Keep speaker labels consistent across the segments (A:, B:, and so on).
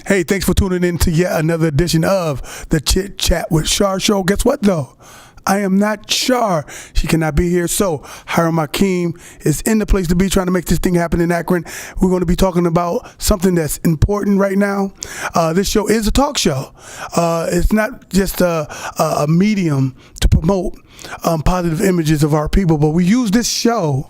A: Hey, thanks for tuning in to yet another edition of the Chit Chat with Shar Show. Guess what, though? I am not Shar. She cannot be here. So Hiram Akeem is in the place to be, trying to make this thing happen in Akron. We're going to be talking about something that's important right now. This show is a talk show. It's not just a medium to promote positive images of our people, but we use this show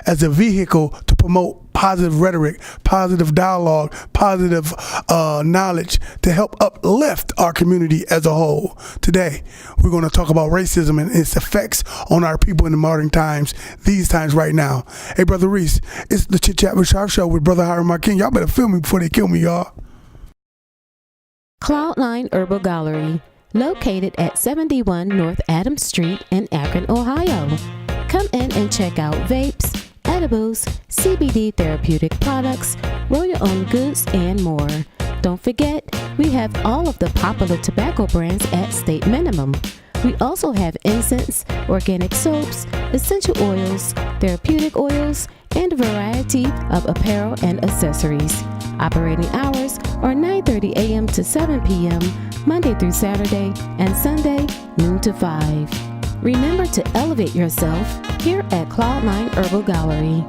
A: as a vehicle to promote positive rhetoric, positive dialogue, positive knowledge to help uplift our community as a whole. Today, we're going to talk about racism and its effects on our people in the modern times, these times right now. Hey, Brother Reese, it's the Chit Chat with Shar Show with Brother Hiram Akeem. Y'all better film me before they kill me, y'all.
B: Cloud9 Herbal Gallery, located at 71 North Adams Street in Akron, Ohio. Come in and check out vapes, edibles, CBD therapeutic products, roll your own goods, and more. Don't forget, we have all of the popular tobacco brands at state minimum. We also have incense, organic soaps, essential oils, therapeutic oils, and a variety of apparel and accessories. Operating hours are 9:30 a.m. to 7 p.m., Monday through Saturday, and Sunday, noon to 5. Remember to elevate yourself here at Cloud9 Herbal Gallery.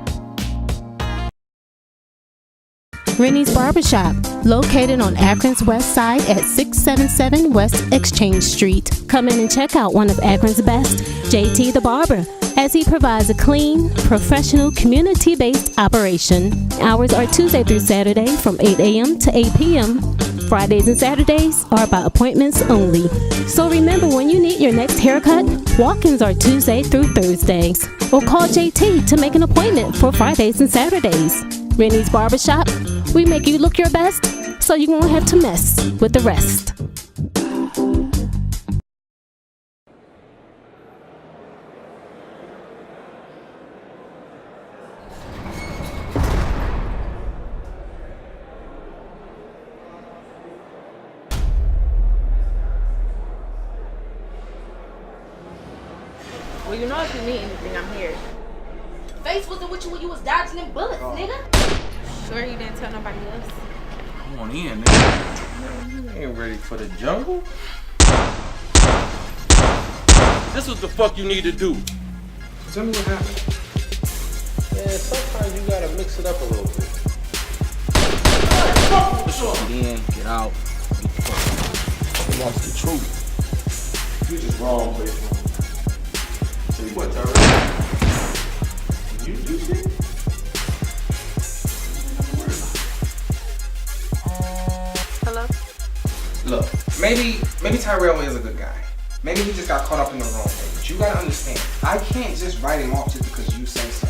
B: Rennie's Barbershop, located on Akron's west side at 677 West Exchange Street. Come in and check out one of Akron's best, JT the Barber, as he provides a clean, professional, community-based operation. Hours are Tuesday through Saturday from 8 a.m. to 8 p.m. Fridays and Saturdays are by appointments only. So remember, when you need your next haircut, walk-ins are Tuesday through Thursdays. Or call JT to make an appointment for Fridays and Saturdays. Rennie's Barbershop, we make you look your best so you won't have to mess with the rest.
C: Well, you know if you need anything, I'm here. Face wasn't with you when you was dodging them bullets, nigga. Sure you didn't tell nobody else?
D: Come on in, nigga. Man, you ain't ready for the jungle. This is what the fuck you need to do.
E: Tell me what happened.
D: Yeah, sometimes you gotta mix it up a little bit. Get in, get out, get the fuck out. That's the truth.
E: You just wrong, baby. Tell you what, Tyrell. You do shit?
C: Hello?
E: Look, maybe Tyrell is a good guy. Maybe he just got caught up in the wrong thing. But you gotta understand, I can't just write him off just because you say so.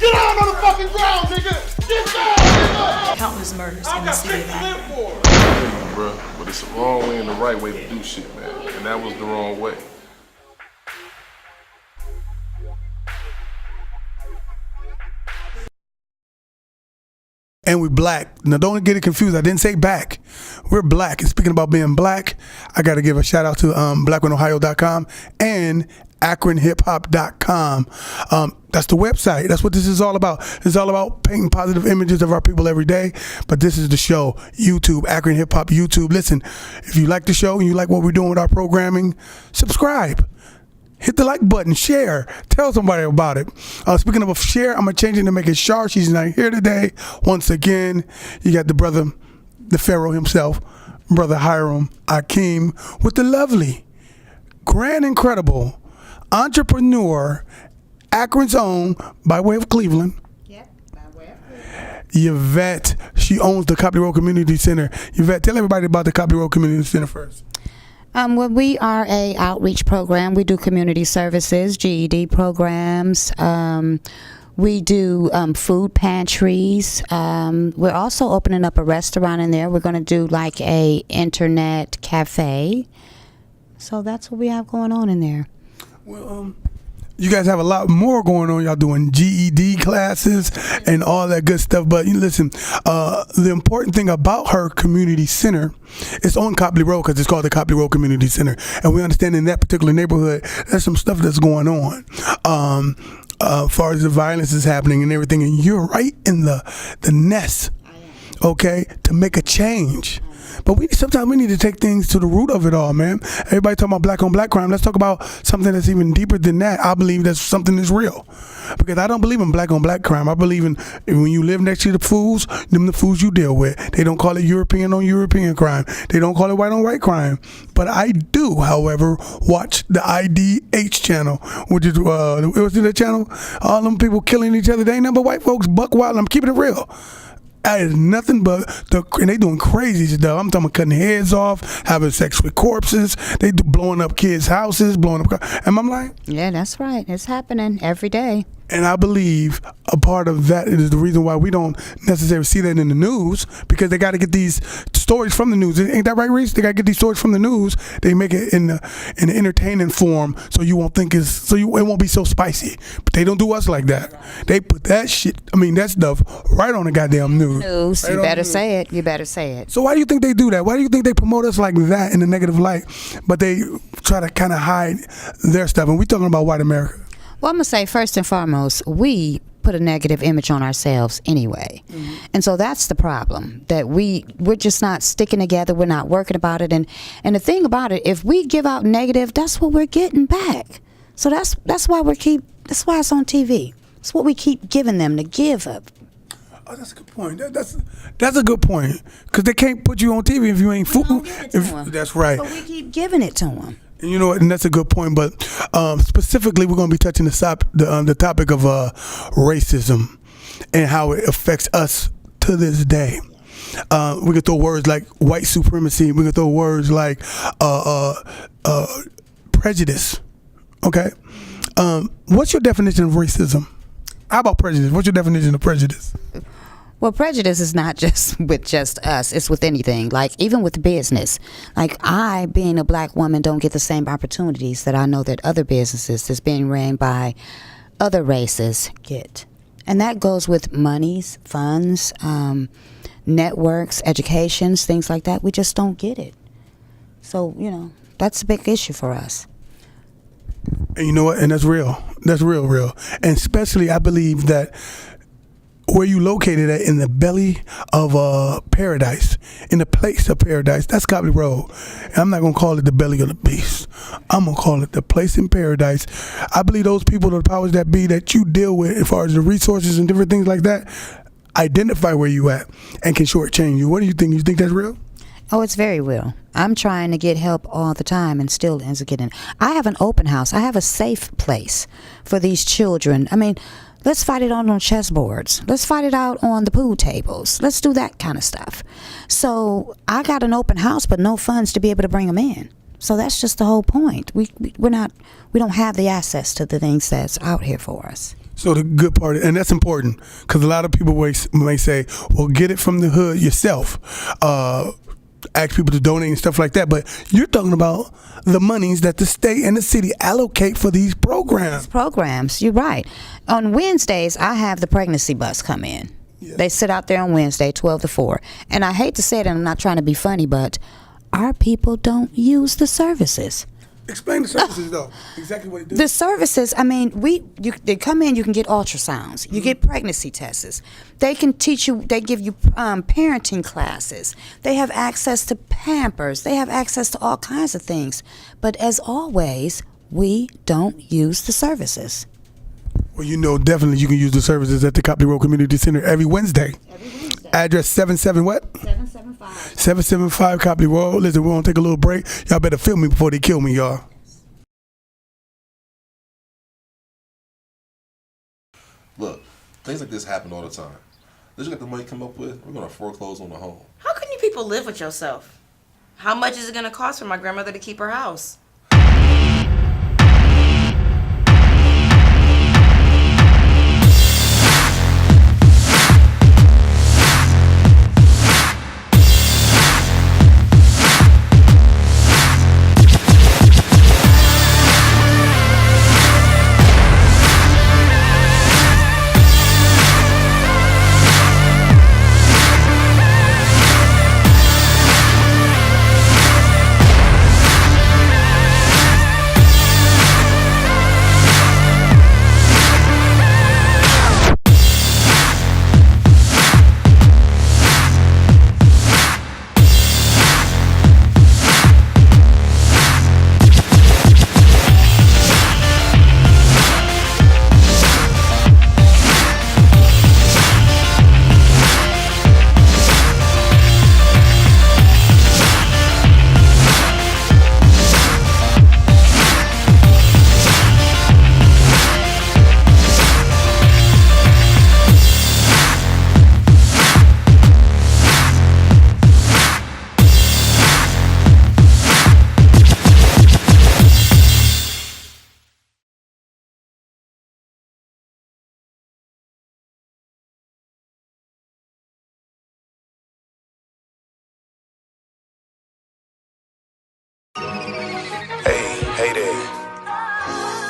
D: Get down on the fucking ground, nigga! Get down, nigga!
F: Countless murders in the city of Akron.
G: Bro, but it's the wrong way and the right way to do shit, man. And that was the wrong way.
A: And we black. Now, don't get it confused. I didn't say back. We're black. And speaking about being black, I got to give a shout out to blackonohio.com and akronhiphop.com. That's the website. That's what this is all about. It's all about painting positive images of our people every day. But this is the show, YouTube, Akron Hip Hop YouTube. Listen, if you like the show and you like what we're doing with our programming, subscribe. Hit the like button, share, tell somebody about it. Speaking of share, I'm going to change it to make it Shar. She's not here today. Once again, you got the brother, the Pharaoh himself, Brother Hiram Akeem, with the lovely, grand, incredible entrepreneur, Akron's own, by way of Cleveland.
F: Yep, by way of Cleveland.
A: Yvette. She owns the Copley Road Community Center. Yvette, tell everybody about the Copley Road Community Center first.
F: Well, we are a outreach program. We do community services, GED programs. We do food pantries. We're also opening up a restaurant in there. We're going to do like a internet cafe. So that's what we have going on in there.
A: Well, you guys have a lot more going on. Y'all doing GED classes and all that good stuff. But you listen, the important thing about her community center is on Copley Road, because it's called the Copley Road Community Center. And we understand in that particular neighborhood, there's some stuff that's going on. As far as the violence is happening and everything. And you're right in the nest okay, to make a change. But sometimes we need to take things to the root of it all, man. Everybody talking about black on black crime. Let's talk about something that's even deeper than that. I believe that's something that's real. Because I don't believe in black on black crime. I believe in when you live next to the fools, them the fools you deal with. They don't call it European on European crime. They don't call it white on white crime. But I do, however, watch the IDH channel, which is, what's the channel? All them people killing each other. They ain't number white folks, buck wild. I'm keeping it real. That is nothing but and they doing crazy stuff. I'm talking about cutting heads off, having sex with corpses. They do blowing up kids' houses, blowing up cars. And I'm like,
F: yeah, that's right. It's happening every day.
A: And I believe a part of that is the reason why we don't necessarily see that in the news, because they got to get these stories from the news. Ain't that right, Reese? They got to get these stories from the news. They make it in an entertaining form, so you won't think it won't be so spicy. But they don't do us like that. They put that stuff right on the goddamn news.
F: News.
A: Right,
F: You better say it. You better say it.
A: So why do you think they do that? Why do you think they promote us like that in a negative light, but they try to kind of hide their stuff? And we talking about white America.
F: Well, I'm going to say, first and foremost, we put a negative image on ourselves anyway. Mm-hmm. And so that's the problem, that we're just not sticking together. We're not working about it. And the thing about it, if we give out negative, that's what we're getting back. So that's why that's why it's on TV. That's what we keep giving them, to give up.
A: Oh, that's a good point. That's a good point, because they can't put you on TV if you ain't food. That's right.
F: So we keep giving it to them.
A: And you know what? And that's a good point. But specifically, we're going to be touching the topic of racism and how it affects us to this day. We can throw words like white supremacy. We can throw words like prejudice. Okay. What's your definition of racism? How about prejudice? What's your definition of prejudice?
F: Well, prejudice is not just with just us. It's with anything. Like, even with business. Like, I, being a black woman, don't get the same opportunities that I know that other businesses that's being ran by other races get. And that goes with monies, funds, networks, educations, things like that. We just don't get it. So, that's a big issue for us.
A: And you know what? And that's real. That's real. And especially, I believe that where you located at, in the belly of paradise, in the place of paradise, that's Copley Road. And I'm not going to call it the belly of the beast. I'm going to call it the place in paradise. I believe those people, the powers that be that you deal with as far as the resources and different things like that, identify where you at and can shortchange you. What do you think? You think that's real?
F: Oh, it's very real. I'm trying to get help all the time and still ends up getting. I have an open house. I have a safe place for these children. I mean, let's fight it out on chessboards. Let's fight it out on the pool tables. Let's do that kind of stuff. So I got an open house, but no funds to be able to bring them in. So that's just the whole point. We don't have the access to the things that's out here for us.
A: So the good part, and that's important, because a lot of people may say, well, get it from the hood yourself. Ask people to donate and stuff like that. But you're talking about the monies that the state and the city allocate for these programs.
F: You're right. On Wednesdays, I have the pregnancy bus come in. Yeah. They sit out there on Wednesday, 12 to 4. And I hate to say it, and I'm not trying to be funny, but our people don't use the services.
A: Explain the services, though. Exactly what it does.
F: The services, I mean, they come in, you can get ultrasounds, you get pregnancy tests. They can teach you, they give you parenting classes. They have access to Pampers. They have access to all kinds of things. But as always, we don't use the services.
A: Well, definitely you can use the services at the Copley Road Community Center every Wednesday. Address 77 what? 775 Copley Road. Listen, we're going to take a little break. Y'all better film me before they kill me, y'all.
G: Look, things like this happen all the time. Let's get the money come up with, we're going to foreclose on the home.
C: How can you people live with yourself? How much is it going to cost for my grandmother to keep her house?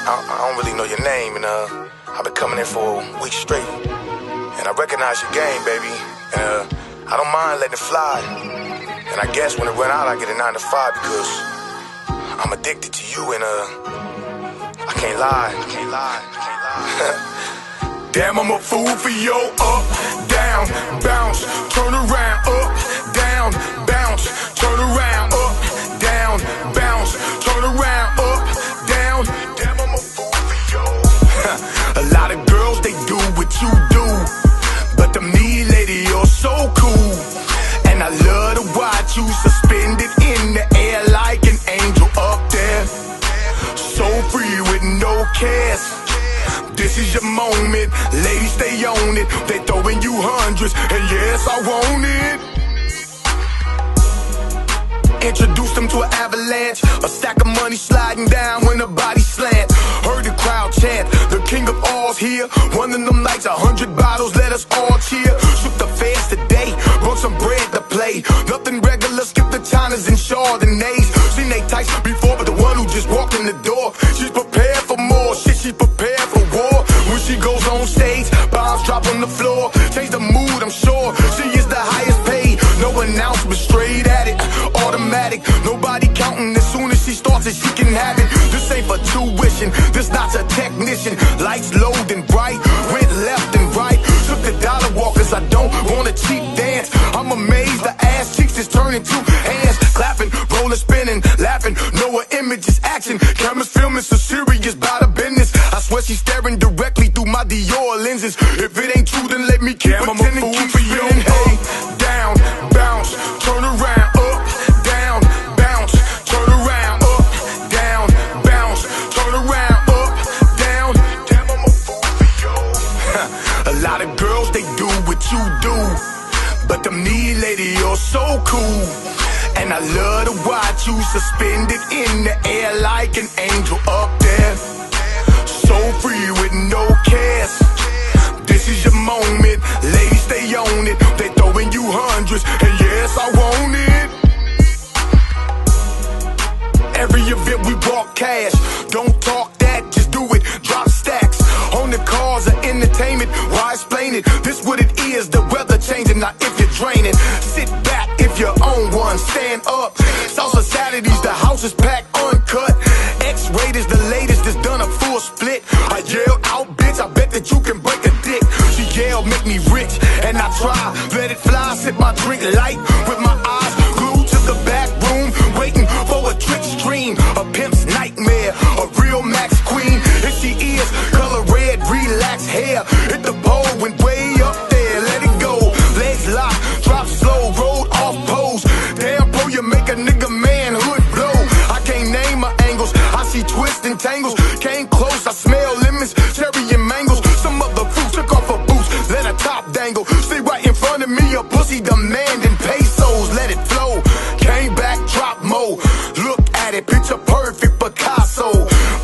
H: I don't really know your name, and I've been coming in for a week straight, and I recognize your game, baby, and I don't mind letting it fly. And I guess when it run out, I get a 9 to 5 because I'm addicted to you, and I can't lie. Damn, I'm a fool for your up, down, bounce, turn around, up, down, bounce, turn around, up, down, bounce, turn around, up, down. Damn, I'm a fool for you. A lot of girls, they do what you do, but to me, lady, you're so cool. And I love to watch you suspended in the air like an angel up there. So free with no cares. This is your moment, ladies, stay on it. They throwing you hundreds, and yes, I want it. Introduce them to an avalanche, a stack of money sliding down when the body slant. Heard the crowd chant, the king of all's here. One of them nights, 100 bottles, let us all cheer. Shook the fast today, brought some bread to play. Nothing regular, skip the Chinas and Chardonnays. Seen they types before, but the one who just walked in the door, she's prepared for more shit, she's prepared for war. When she goes on stage, bombs drop on the floor. Change the mood, I'm sure, she is the highest paid. No announcement, straight at it, automatic. Nobody counting, as soon as she starts it, she can have it. This ain't for tuition, this not a technician. Lights low and bright, went left and right. Took the dollar walk, cause I don't want a cheap dance. I'm amazed, the ass cheeks is turning to hands. Clapping, rolling, spinning, laughing, know her image is action. Cameras filming, so serious about her business. I swear she's staring directly through my Dior lenses. If it ain't true, then let me keep pretending, keep spinning. Hey, down, bounce, turn around, up, down, bounce, turn around, up, down, bounce, turn around, up, down. Damn, I'm a fool for you. A lot of girls, they do what you do, but to me, lady, you're so cool. And I love to watch you suspended in the air like an angel up there. So free with no cares. This is your moment, ladies, stay on it. They throwing you hundreds, and yes, I want it. Every event we walk cash. Don't talk that, just do it. Drop stacks on the cars of entertainment. Why explain it? This what it is, the weather changing. Now if you're draining, sit back if you own one. Stand up. Salsa Saturdays, the house is packed uncut. X-rated, the latest that's done a full split. I yell out, bitch, I bet that you can break a dick. She yelled, make me rich, and I try. Let it fly, sip my drink light with my eyes glued to the back room, waiting for a trick stream. A pimp's nightmare, a real Max queen. If she is color red, relaxed hair. Hit the pole, went way up there, let it go. Legs locked, drop slow, rolled off pose. Damn, bro, you make a nigga manhood blow. I can't name my angles, I see twists and tangles. Came close, I smell lemons, cherry and mangoes. Some other fruit took off her boots, let her top dangle. See right in front of me, a pussy demanding pesos. Let it flow, came back, drop mo. Look at it, picture perfect Picasso.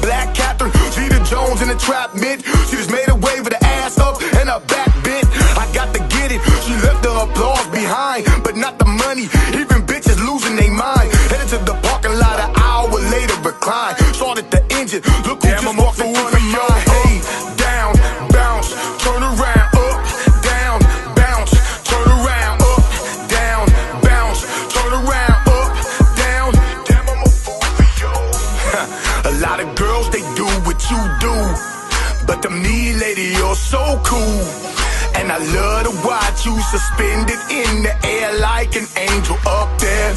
H: Black Catherine, Jeter Jones in the trap mid. She just made a wave with her ass up and her back bent. I got to get it, she left the applause behind, but not the money. Even bitches losing their mind. Headed to the parking lot an hour later, recline. Started the engine, look who just walked in front of me. Hey, down, bounce, turn around, up, down, bounce, turn around, up, down, bounce, turn around, up, down. Damn, I'm a fool for you. A lot of girls, they do what you do, but to me, lady, you're so cool. And I love to watch you suspended in the air like an angel up there.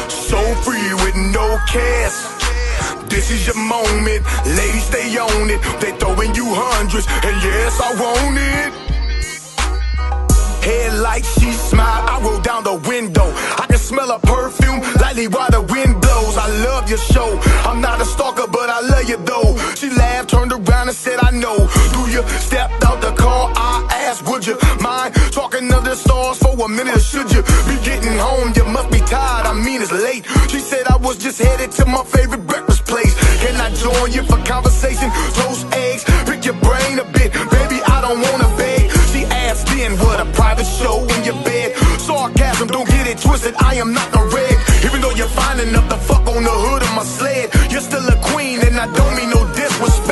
H: So free with no cares. This is your moment, ladies, stay on it. They throwing you hundreds, and yes, I want it. Headlights, she smiled, I rolled down the window. I can smell her perfume lightly while the wind blows. I love your show, I'm not a stalker, but I love you though. She laughed, turned around and said, I know. Do you stepped out the car? I asked, would you mind talking to the stars for a minute? Or should you be getting home? You must be tired, I mean it's late. She said I was just headed to my favorite breakfast place. Can I join you for conversation? Toast eggs, pick your brain a bit. Baby, I don't wanna beg. She asked then, what, a private show in your bed? Sarcasm, don't get it twisted, I am not the red. Even though you're fine enough to fuck on the hood of my sled, you're still a queen, and I don't mean no disrespect.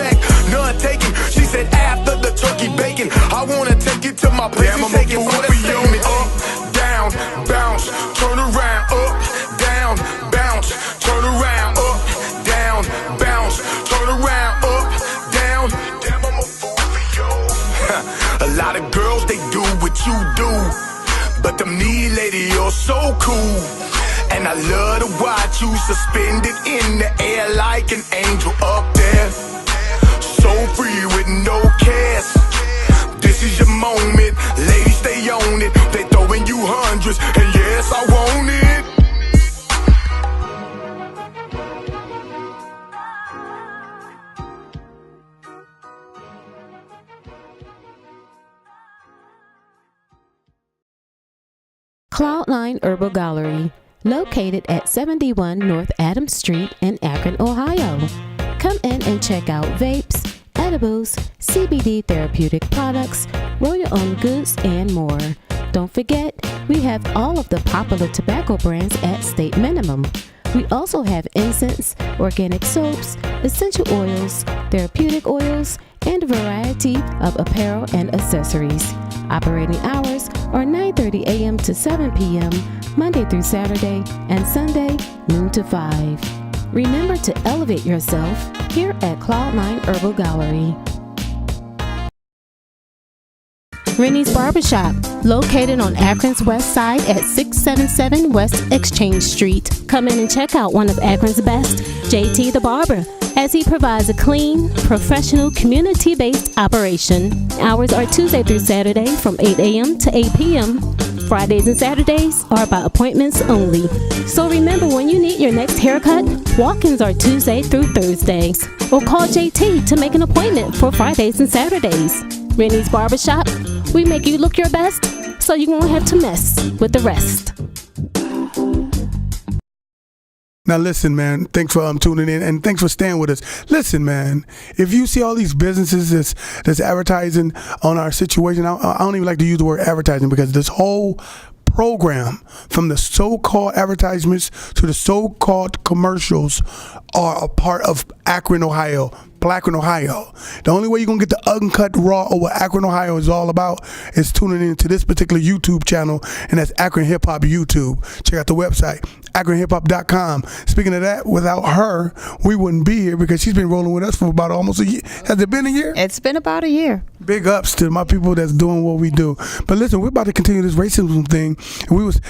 H: I wanna take it to my place and take it for the statement. Up, down, bounce, turn around. Up, down, bounce, turn around. Up, down, bounce, turn around. Up, down. Damn, I'm a fool for you. A lot of girls, they do what you do, but them knee lady, you're so cool. And I love to watch you suspended in the air like an angel up there. So free with no cares. This is your moment, ladies, stay on it. They throwing you hundreds, and yes, I want it.
B: Cloud9 Herbal Gallery, located at 71 North Adams Street in Akron, Ohio. Come in and check out vapes, edibles, CBD therapeutic products, roll your own goods, and more. Don't forget, we have all of the popular tobacco brands at state minimum. We also have incense, organic soaps, essential oils, therapeutic oils, and a variety of apparel and accessories. Operating hours are 9:30 a.m. to 7 p.m., Monday through Saturday, and Sunday, noon to 5. Remember to elevate yourself here at Cloud9 Herbal Gallery. Rennie's Barbershop, located on Akron's west side at 677 West Exchange Street. Come in and check out one of Akron's best, JT the Barber, as he provides a clean, professional, community-based operation. Hours are Tuesday through Saturday from 8 a.m. to 8 p.m. Fridays and Saturdays are by appointments only. So remember, when you need your next haircut, walk-ins are Tuesday through Thursdays. Or call JT to make an appointment for Fridays and Saturdays. Rennie's Barbershop, we make you look your best so you won't have to mess with the rest.
A: Now listen, man, thanks for tuning in and thanks for staying with us. Listen, man, if you see all these businesses that's advertising on our situation, I don't even like to use the word advertising, because this whole program, from the so-called advertisements to the so-called commercials, are a part of Akron, Ohio, Blackron, Ohio. The only way you're going to get the uncut raw of what Akron, Ohio is all about is tuning into this particular YouTube channel, and that's Akron Hip Hop YouTube. Check out the website, akronhiphop.com. Speaking of that, without her, we wouldn't be here, because she's been rolling with us for about almost a year. Has it been a year?
F: It's been about a year.
A: Big ups to my people that's doing what we do. But listen, we're about to continue this racism thing. We was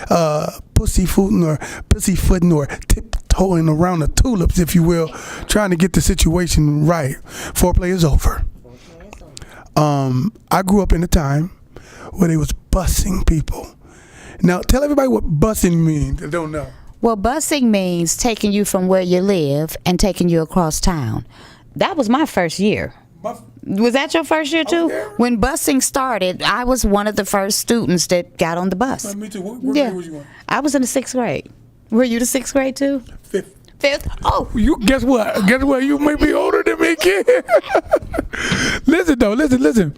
A: pussyfooting or tiptoeing around the tulips, if you will, trying to get the situation right. Foreplay is over. I grew up in a time where they was busing people. Now, tell everybody what busing means. They don't know.
F: Well, busing means taking you from where you live and taking you across town. That was my first year. Was that your first year too? When busing started, I was one of the first students that got on the bus.
A: Me too. What grade was you in?
F: I was in the 6th grade. Were you the 6th grade too? Fifth. Oh,
A: you guess what? Guess what? You may be older than me, kid. Listen though. Listen.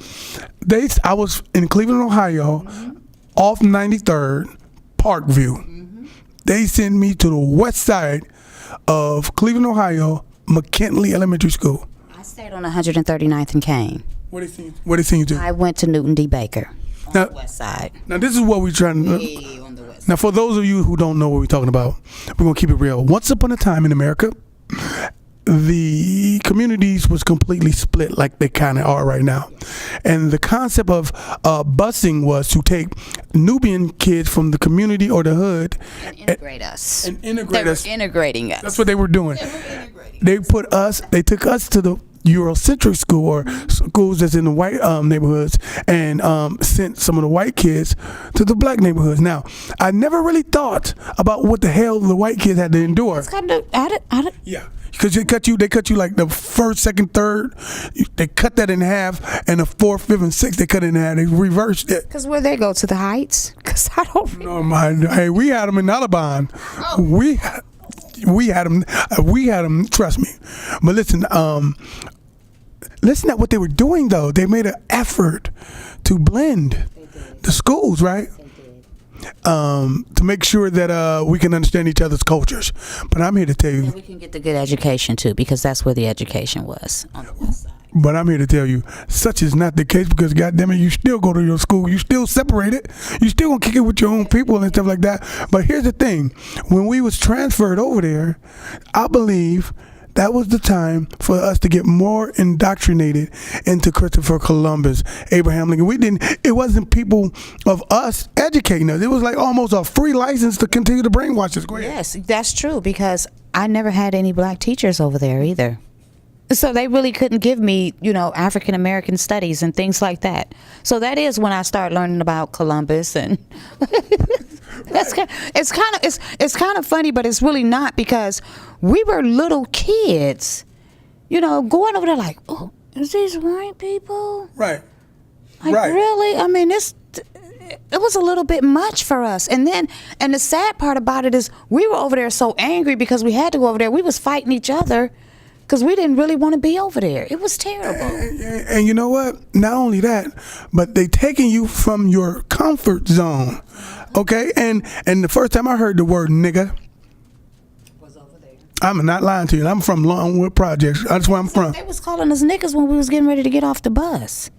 A: I was in Cleveland, Ohio, off 93rd, Parkview. They sent me to the west side of Cleveland, Ohio, McKinley Elementary School.
F: I stayed on 139th and Kane.
A: What they send you to?
F: I went to Newton D. Baker on the west side.
A: Now this is what we're trying to.
F: Yeah, on the west side.
A: Now, for those of you who don't know what we're talking about, we're gonna keep it real. Once upon a time in America, the communities was completely split, like they kind of are right now, and the concept of busing was to take Nubian kids from the community or the hood
F: and integrate us. Integrating us.
A: That's what they were doing. They took us to the Eurocentric school, or schools that's in the white neighborhoods, and sent some of the white kids to the black neighborhoods. Now, I never really thought about what the hell the white kids had to endure.
F: It's kind of,
A: yeah. Because they cut you like the first, second, third. They cut that in half, and the fourth, fifth, and sixth they cut it in half. They reversed it.
F: Because where they go to the Heights? Because I don't.
A: No, hey, we had them in Alabama. Oh. We had them. Trust me. But listen, listen at what they were doing though. They made an effort to blend the schools, right? To make sure that we can understand each other's cultures. But I'm here to tell you,
F: and we can get the good education too, because that's where the education was, on the west side.
A: But I'm here to tell you, such is not the case because, goddamn it, you still go to your school. You still separated. You still gonna kick it with your own people and stuff like that. But here's the thing: when we was transferred over there, I believe that was the time for us to get more indoctrinated into Christopher Columbus, Abraham Lincoln. It wasn't people of us educating us. It was like almost a free license to continue to brainwash us. Go ahead.
F: Yes, that's true because I never had any black teachers over there either. So they really couldn't give me, African American studies and things like that. So that is when I started learning about Columbus, and it's kind of funny, but it's really not because we were little kids, going over there like, oh, is these white people?
A: Right.
F: Like,
A: right.
F: Really? I mean, it was a little bit much for us. And the sad part about it is we were over there so angry because we had to go over there. We was fighting each other because we didn't really want to be over there. It was terrible.
A: And you know what? Not only that, but they taking you from your comfort zone. Okay? And the first time I heard the word nigga
F: Was over there.
A: I'm not lying to you. I'm from Longwood Projects. That's where I'm from.
F: They was calling us niggas when we was getting ready to get off the bus.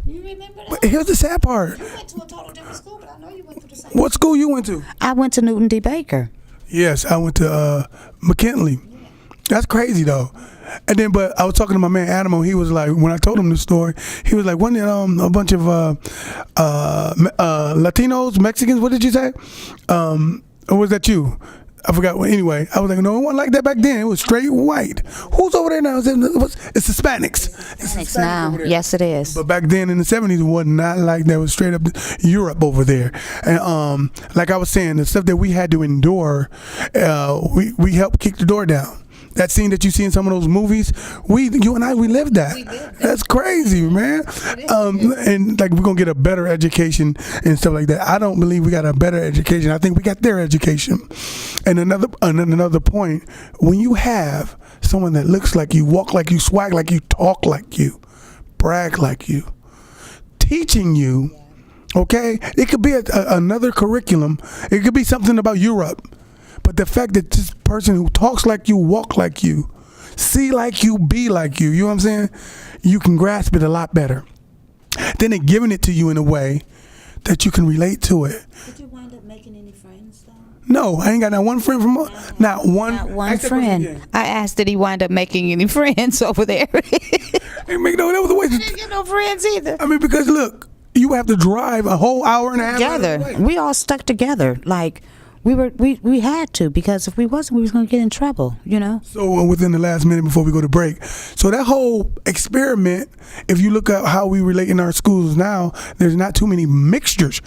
F: You remember that?
A: But here's the sad part.
F: You went to a total different school, but I know you went to the same.
A: What school you went to?
F: I went to Newton D. Baker.
A: Yes, I went to McKinley. That's crazy though. And then, but I was talking to my man Adam. He was like, when I told him the story, he was like, wasn't it a bunch of Latinos, Mexicans? What did you say? Or was that you? I forgot. Well, anyway, I was like, no, it wasn't like that back then. It was straight white. Who's over there now? It's Hispanics. It's
F: Hispanics now. Yes, it is.
A: But back then in the 70s, it was not like that. It was straight up Europe over there. And like I was saying, the stuff that we had to endure, we helped kick the door down. That scene that you see in some of those movies, you and I, we lived that. That's crazy, man. And like we're gonna get a better education and stuff like that. I don't believe we got a better education. I think we got their education. And another point, when you have someone that looks like you, walk like you, swag like you, talk like you, brag like you, teaching you, okay? It could be another curriculum. It could be something about Europe. But the fact that this person who talks like you, walk like you, see like you, be like you know what I'm saying? You can grasp it a lot better. Then they're giving it to you in a way that you can relate to it.
F: Did you wind up making any friends, though?
A: No, I ain't got not one friend from, not one.
F: Not one friend. I asked, did he wind up making any friends over there?
A: Ain't make no, that was a waste.
F: I didn't get no friends either.
A: I mean, because look, you have to drive a whole hour and a half.
F: Together. We all stuck together. Like, we had to, because if we wasn't, we was going to get in trouble,
A: So within the last minute before we go to break, so that whole experiment, if you look at how we relate in our schools now, there's not too many mixtures.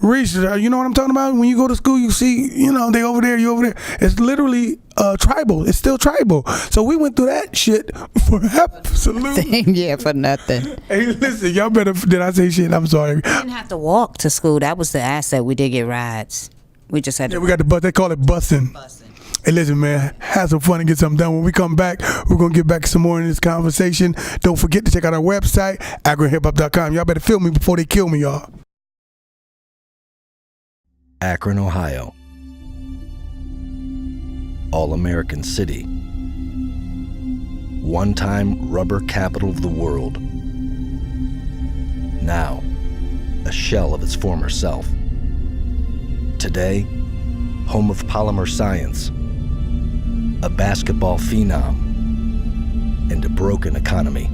A: Reese, you know what I'm talking about? When you go to school, you see, they over there, you over there. It's literally tribal. It's still tribal. So we went through that shit for absolute.
F: Yeah, for nothing.
A: Hey, listen, y'all better, did I say shit? I'm sorry.
F: We didn't have to walk to school. That was the asset. We did get rides. We just had to.
A: Yeah, we got the bus. They call it bussing. Hey, listen, man, have some fun and get something done. When we come back, we're going to get back some more in this conversation. Don't forget to check out our website, AkronHipHop.com. Y'all better film me before they kill me, y'all.
I: Akron, Ohio. All-American city. One-time rubber capital of the world. Now, a shell of its former self. Today, home of polymer science, a basketball phenom, and a broken economy.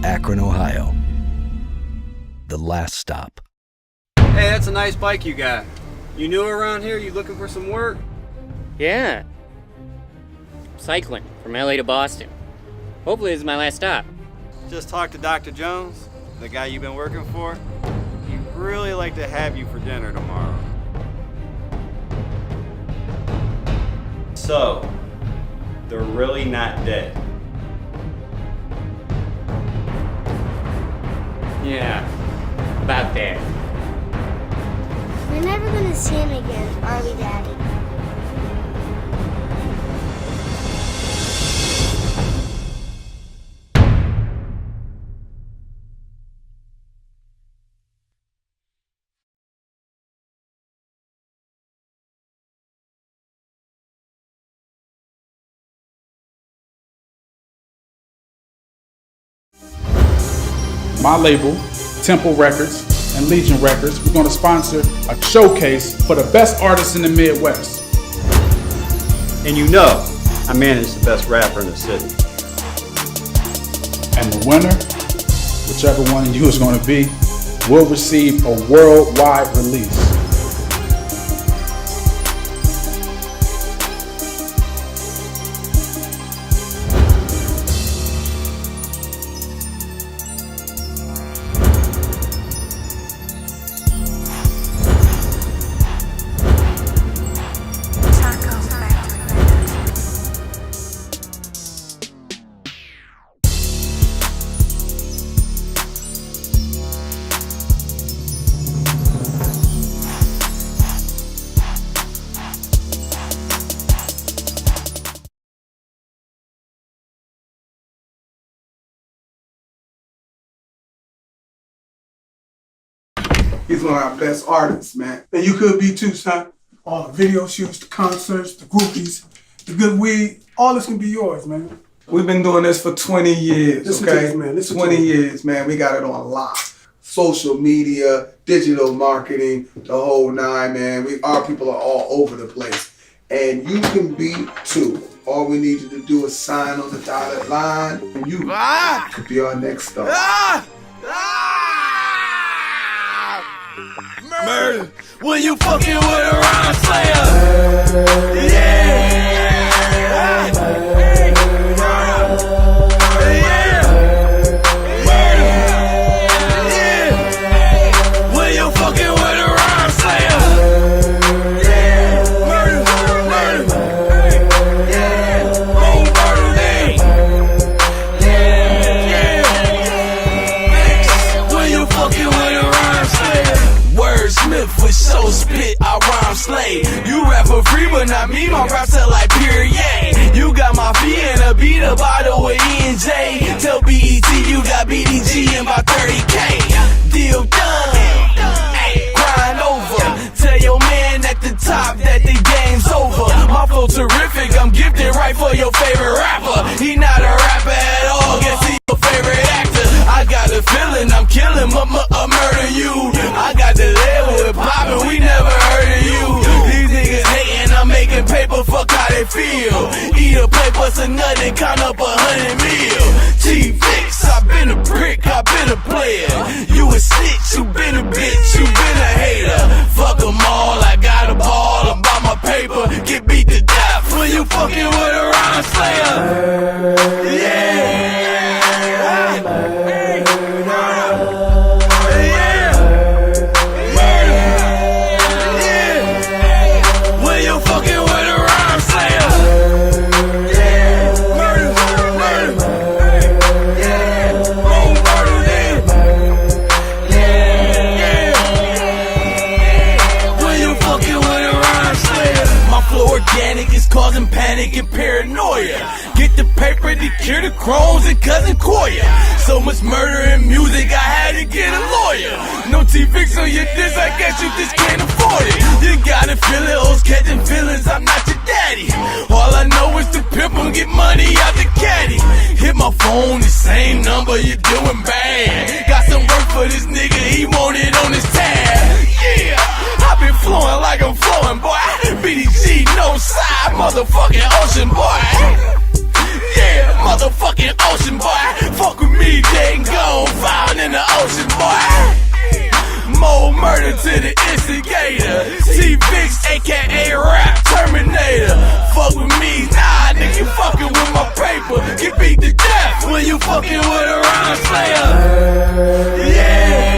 I: Akron, Ohio. The last stop.
J: Hey, that's a nice bike you got. You new around here? You looking for some work?
K: Yeah. Cycling from LA to Boston. Hopefully this is my last stop.
J: Just talked to Dr. Jones, the guy you've been working for. He'd really like to have you for dinner tomorrow. So, they're really not dead.
K: Yeah, about that.
L: We're never gonna see him again, are we, Daddy?
M: my label, Temple Records, and Legion Records, we're going to sponsor a showcase for the best artists in the Midwest.
J: And you know, I manage the best rapper in the city.
M: And the winner, whichever one of you is going to be, will receive a worldwide release.
A: He's one of our best artists, man. And you could be too, son. All the video shoots, the concerts, the groupies, the good weed, all this can be yours, man.
E: We've been doing this for 20 years,
A: Listen
E: okay?
A: to this, man. Listen
E: 20
A: to
E: years, man. We got it on lock. Social media, digital marketing, the whole nine, man. Our people are all over the place. And you can be too. All we need you to do is sign on the dotted line, and you could be our next star.
H: Murder when you fucking with a rhyme slayer. Yeah. When you fucking with a rhyme slayer. With so spit, I rhyme slay. You rap for free, but not me. My raps are like pure yay. You got my feet and a beat up bottle with E&J. Tell BET you got BDG and about 30K. Deal done. Ay, grind over. Tell your man at the top that the game's over. My flow terrific. I'm gifted right for your favorite rapper. He not a rapper at all. Guess he your favorite actor. I got a feeling I'm killing, murder you. I got the label with poppin', we never heard of you. These niggas hating, I'm making paper, fuck how they feel. Eat a plate, bust a nut and count up 100 mil. T-Fix, I been a brick, I been a player. You a snitch, you been a bitch, you been a hater. Fuck them all, I got a ball, I'm by my paper. Get beat to death when you fucking with a rhyme slayer. Yeah. Causing panic and paranoia. Get the paper to cure the Crohn's and Cousin Koya. So much murder and music, I had to get a lawyer. No T-Fix on your disc, I guess you just can't afford it. You gotta feel it, O's catching feelings, I'm not your daddy. All I know is to pimp and get money out the caddy. Hit my phone, the same number, you're doing bad. Got some work for this nigga, he want it on his tab. Yeah, I've been flowing like I'm flowing, boy. BDG, no side, motherfucking ocean, boy. Yeah, motherfucking ocean, boy. Fuck with me, they ain't gone, found in the ocean, boy. More murder to the instigator. T-Fix, aka Rap Terminator. Fuck with me, nah, nigga, you fucking with my paper. Get beat to death when you fucking with a rhyme slayer. Yeah.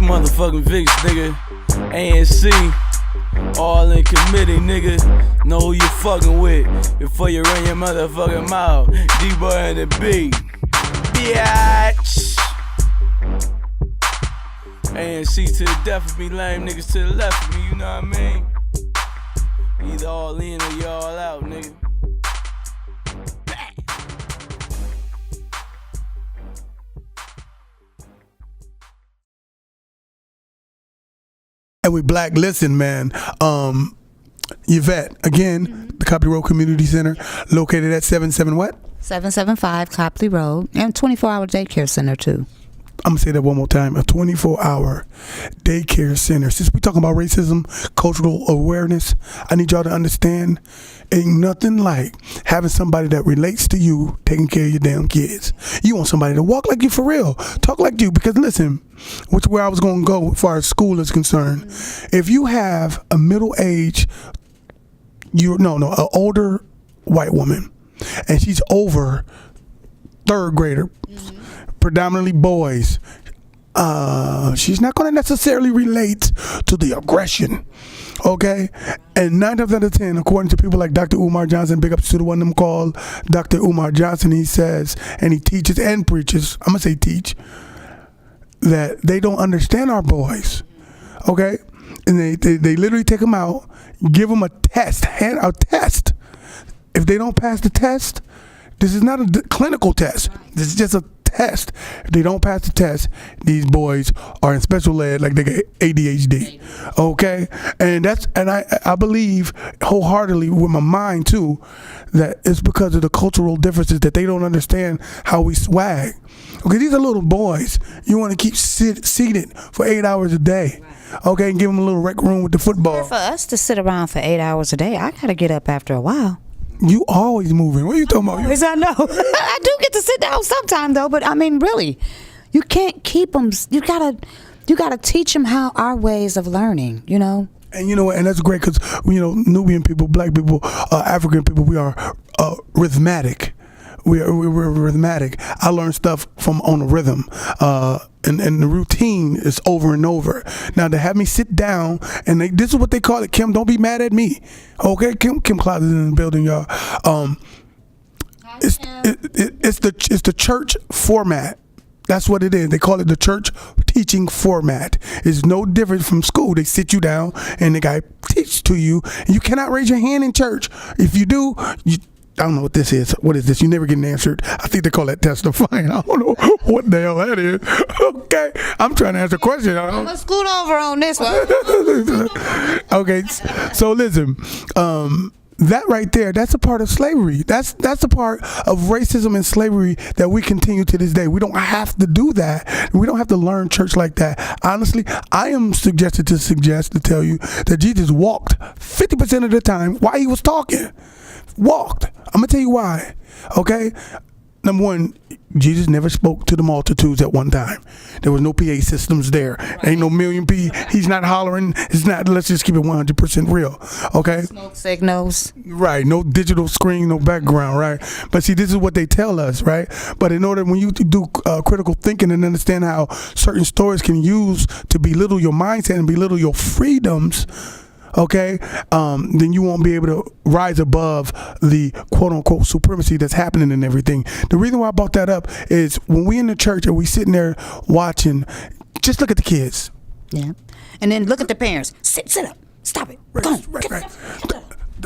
H: Motherfucking Vicks, nigga. ANC, all in committee, nigga. Know who you fucking with before you run your motherfucking mouth. D-Boy and the B. Biatch.
N: ANC to the death of me, lame niggas to the left of me, you know what I mean? Either all in or you all out, nigga.
A: And we black. Listen, man. Yvette, again, the Copley Road Community Center, located at 77 what?
F: 775 Copley Road, and 24-hour daycare center too.
A: I'm gonna say that one more time. A 24-hour daycare center. Since we talking about racism, cultural awareness, I need y'all to understand, ain't nothing like having somebody that relates to you taking care of your damn kids. You want somebody to walk like you for real, talk like you. Because listen, which where I was gonna go as far as school is concerned. If you have a middle-aged, an older white woman, and she's over third grader, predominantly boys, she's not going to necessarily relate to the aggression, okay? And 9 out of 10, according to people like Dr. Umar Johnson, big ups to the one of them called Dr. Umar Johnson, he says, and he teaches and preaches, I'm going to say teach, that they don't understand our boys, okay? And they literally take them out, give them a test, hand out test. If they don't pass the test, this is not a clinical test. This is just a test. If they don't pass the test, these boys are in special ed like they get ADHD. Okay? And I believe wholeheartedly with my mind too that it's because of the cultural differences that they don't understand how we swag. Okay, these are little boys. You want to keep seated for 8 hours a day. Okay, and give them a little rec room with the football.
F: For us to sit around for 8 hours a day, I gotta get up after a while.
A: You always moving. What are you talking about?
F: Yes, I know. I do get to sit down sometime though, but I mean, really, you can't keep them. You gotta teach them how our ways of learning. You know.
A: And you know what? And that's great because Nubian people, black people, African people, we are rhythmic. We're rhythmic. I learned stuff on a rhythm, and the routine is over and over. Now to have me sit down and this is what they call it. Kim, don't be mad at me, okay? Kim Cloud is in the building, y'all. It's the church format. That's what it is. They call it the church teaching format. It's no different from school. They sit you down and the guy teaches to you. And you cannot raise your hand in church. If you do, I don't know what this is. What is this? You never get answered. I think they call that testifying. I don't know what the hell that is. Okay. I'm trying to answer a question.
F: I'm going to scoot over on this one.
A: Okay. So listen, that right there, that's a part of slavery. That's a part of racism and slavery that we continue to this day. We don't have to do that. We don't have to learn church like that. Honestly, I am suggested to tell you that Jesus walked 50% of the time while he was talking. Walked. I'm gonna tell you why. Okay, number one, Jesus never spoke to the multitudes at one time. There was no PA systems there. Right. Ain't no million P. He's not hollering. It's not. Let's just keep it 100% real. Okay.
F: Smoke signals.
A: Right. No digital screen. No background. Right. But see, this is what they tell us. Right. But in order, when you do critical thinking and understand how certain stories can use to belittle your mindset and belittle your freedoms, okay, then you won't be able to rise above the quote-unquote supremacy that's happening and everything. The reason why I brought that up is when we in the church and we sitting there watching, just look at the kids.
F: Yeah. And then look at the parents. Sit up. Stop it.
A: Right.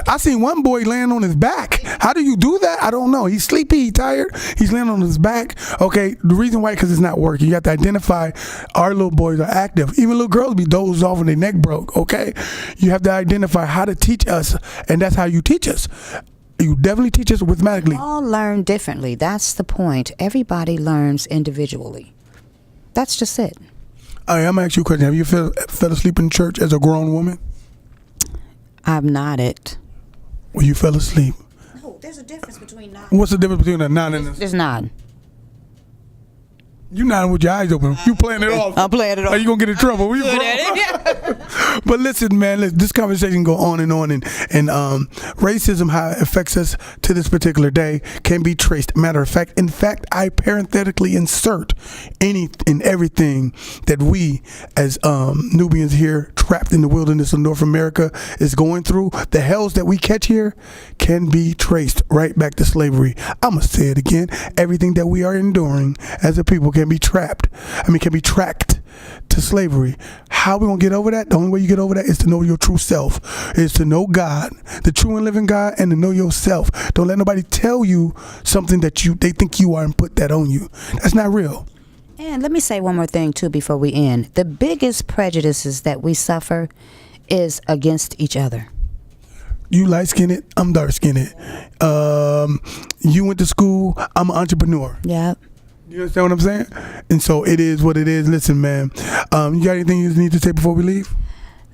A: I seen one boy laying on his back. How do you do that? I don't know. He's sleepy, he's tired, he's laying on his back. Okay, the reason why, because it's not working. You have to identify our little boys are active. Even little girls be dozed off and their neck broke, okay? You have to identify how to teach us, and that's how you teach us. You definitely teach us rhythmically.
F: We all learn differently. That's the point. Everybody learns individually. That's just it.
A: All right, I'm going to ask you a question. Have you fell asleep in church as a grown woman?
F: I've nodded.
A: Well, you fell asleep.
F: No, there's a difference between nodding.
A: What's the difference between a nod and a...
F: There's nod.
A: You nodding with your eyes open. You playing it off.
F: I'm playing it off.
A: Are you gonna get in trouble? We good at it. But listen, man, this conversation go on, and racism, how it affects us to this particular day, can be traced. Matter of fact, I parenthetically insert any and everything that we as Nubians here, trapped in the wilderness of North America, is going through. The hells that we catch here can be traced right back to slavery. I'm gonna say it again. Everything that we are enduring as a people can be tracked to slavery. How we gonna get over that? The only way you get over that is to know your true self, is to know God, the true and living God, and to know yourself. Don't let nobody tell you something that they think you are and put that on you. That's not real.
F: And let me say one more thing too before we end. The biggest prejudices that we suffer is against each other.
A: You light-skinned, I'm dark-skinned. You went to school, I'm an entrepreneur.
F: Yep.
A: You understand what I'm saying? And so it is what it is. Listen, man, you got anything you need to say before we leave?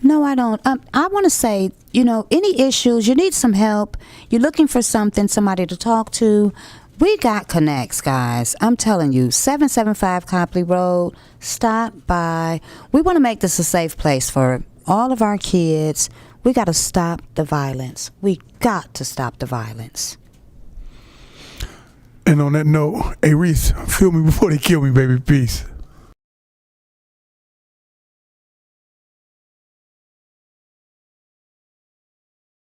F: No, I don't. I want to say, any issues, you need some help, you're looking for somebody to talk to, we got connects, guys. I'm telling you, 775 Copley Road, stop by. We want to make this a safe place for all of our kids. We got to stop the violence. We got to stop the violence.
A: And on that note, hey Reese, feel me before they kill me, baby. Peace.